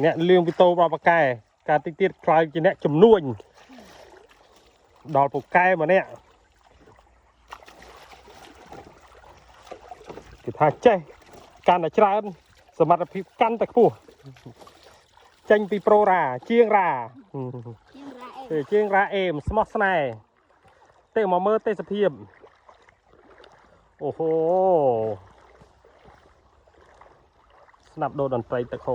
เนี่ยเลี้ยงไปโตปลาปลาไก่การติดติดคลายกินเนี่ยจุ่มนุ่นดอกปลาไก่มาเนี่ยคือท่าเจ้การอัจฉริยะสมรรถพิกันตะคู่เจงปีโปรราเชียงราเชียงราเอมสมอสไนเตะมาเมอร์เตะสะเพียมโอ้โหสนับโดนดนตรีตะโค